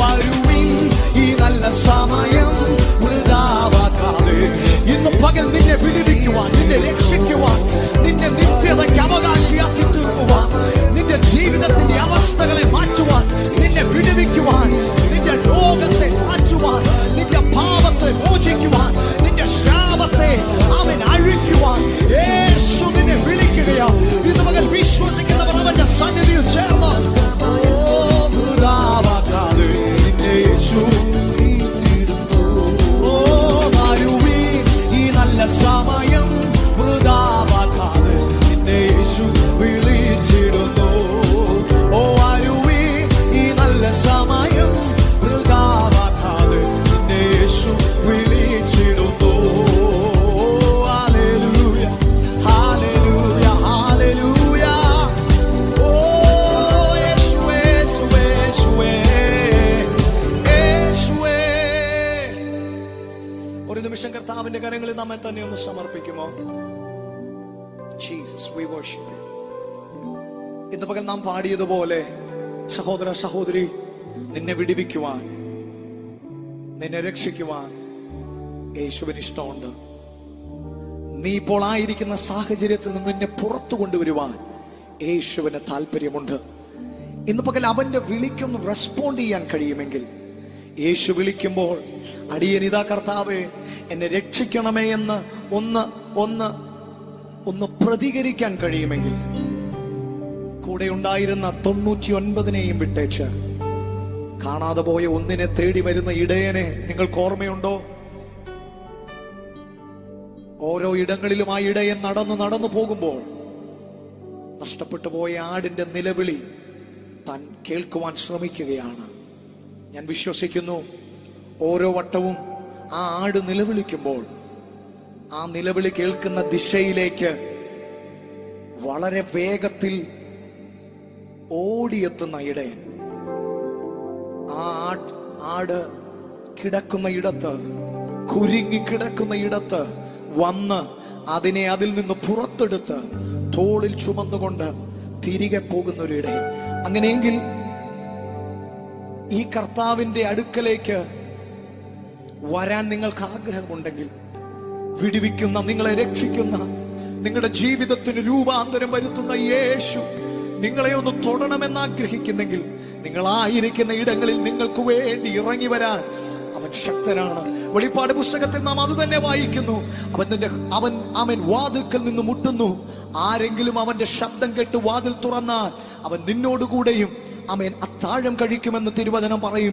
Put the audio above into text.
വരുവിൻ, ഈ നല്ല സമയം വൃഥാവാക്കാതെ. ഇന്ന് പകൽ നിന്നെ വിടുവിക്കുവാൻ, നിന്നെ രക്ഷിക്കുവാൻ, നിന്നെ നിത്യതയ്ക്ക് അവകാശിയാക്കി തീർക്കുവാൻ, നിന്റെ ജീവിതത്തിന്റെ അവസ്ഥകളെ മാറ്റുവാൻ, നിന്നെ വിടുവിക്കുവാൻ, നിന്റെ രോഗത്തെ മാറ്റുവാൻ, നിന്റെ പാപത്തെ മോചിക്കുവാൻ, നിന്റെ ശാപത്തെ അവൻ അഴിക്കുവാൻ യേശു നിന്നെ വിളിക്കുകയാ. ഇന്ന് പകൽ വിശ്വസിക്കുന്നവർ അവന്റെ സന്നിധിയിൽ ചേർന്ന് വൃഥാവാക്കാതെ നിന്നെ യേശു സമയം വൃഥാവാക്കാതെ നിന്നെ യേശു വിളിച്ചിടുന്നു. ഓ വരുവീ, ഈ നല്ല സമയം വൃഥാവാക്കാതെ നിന്നെ യേശു വിളിച്ചിടുന്നു. Hallelujah, hallelujah, hallelujah. ഓ യേശുവേ, യേശുവേ, യേശുവേ, യേശുവേ. ഒരു നിമിഷം കർത്താവിന്റെ കരങ്ങളിൽ നമ്മെ തന്നെ ഒന്ന് സമർപ്പിക്കുമോ? Jesus, we worship you. ഇന്ന് പകൽ നാം പാടിയതുപോലെ സഹോദര സഹോദരി, നിന്നെ വിടുവിക്കുവാൻ, നിന്നെ രക്ഷിക്കുവാൻ യേശുവിന് ഇഷ്ടമുണ്ട്. നീ ഇപ്പോൾ ആയിരിക്കുന്ന സാഹചര്യത്തിൽ നിന്ന് നിന്നെ പുറത്തു കൊണ്ടുവരുവാൻ യേശുവിന് താല്പര്യമുണ്ട്. ഇന്ന് പകൽ അവന്റെ വിളിക്കൊന്ന് റെസ്പോണ്ട് ചെയ്യാൻ കഴിയുമെങ്കിൽ, യേശു വിളിക്കുമ്പോൾ അടിയനിതാ കർത്താവേ എന്നെ രക്ഷിക്കണമേ എന്ന് ഒന്ന് പ്രതികരിക്കാൻ കഴിയുമെങ്കിൽ, കൂടെ ഉണ്ടായിരുന്ന 99 വിട്ടേച്ച് കാണാതെ പോയ ഒന്നിനെ തേടി വരുന്ന ഇടയനെ നിങ്ങൾക്ക് ഓർമ്മയുണ്ടോ? ഓരോ ഇടങ്ങളിലും ആ ഇടയൻ നടന്നു പോകുമ്പോൾ നഷ്ടപ്പെട്ടു പോയ ആടിന്റെ നിലവിളി താൻ കേൾക്കുവാൻ ശ്രമിക്കുകയാണ്. ഞാൻ വിശ്വസിക്കുന്നു, ഓരോ വട്ടവും ആ ആട് നിലവിളിക്കുമ്പോൾ ആ നിലവിളി കേൾക്കുന്ന ദിശയിലേക്ക് വളരെ വേഗത്തിൽ ഓടിയെത്തുന്ന ഇടയൻ ആ ആട് കിടക്കുന്ന ഇടത്ത്, കുരുങ്ങി കിടക്കുന്ന ഇടത്ത് വന്ന് അതിനെ അതിൽ നിന്ന് പുറത്തെടുത്ത് തോളിൽ ചുമന്നുകൊണ്ട് തിരികെ പോകുന്ന ഒരു ഇടയൻ. അങ്ങനെയെങ്കിൽ ഈ കർത്താവിന്റെ അടുക്കലേക്ക് വരാൻ നിങ്ങൾക്ക് ആഗ്രഹമുണ്ടെങ്കിൽ, വിടുവിക്കുന്ന, നിങ്ങളെ രക്ഷിക്കുന്ന, നിങ്ങളുടെ ജീവിതത്തിന് രൂപാന്തരം വരുത്തുന്ന യേശു നിങ്ങളെ ഒന്ന് തൊടണമെന്ന് ആഗ്രഹിക്കുന്നെങ്കിൽ, നിങ്ങളായിരിക്കുന്ന ഇടങ്ങളിൽ നിങ്ങൾക്ക് വേണ്ടി ഇറങ്ങി വരാൻ അവൻ ശക്തനാണ്. വെളിപ്പാട് പുസ്തകത്തിൽ നാം അത് തന്നെ വായിക്കുന്നു. അവൻ വാതിൽക്കൽ നിന്ന് മുട്ടുന്നു. ആരെങ്കിലും അവന്റെ ശബ്ദം കേട്ട് വാതിൽ തുറന്നാൽ അവൻ നിന്നോടുകൂടെയും അത്താഴം കഴിക്കുമെന്ന് തിരുവചനം പറയും.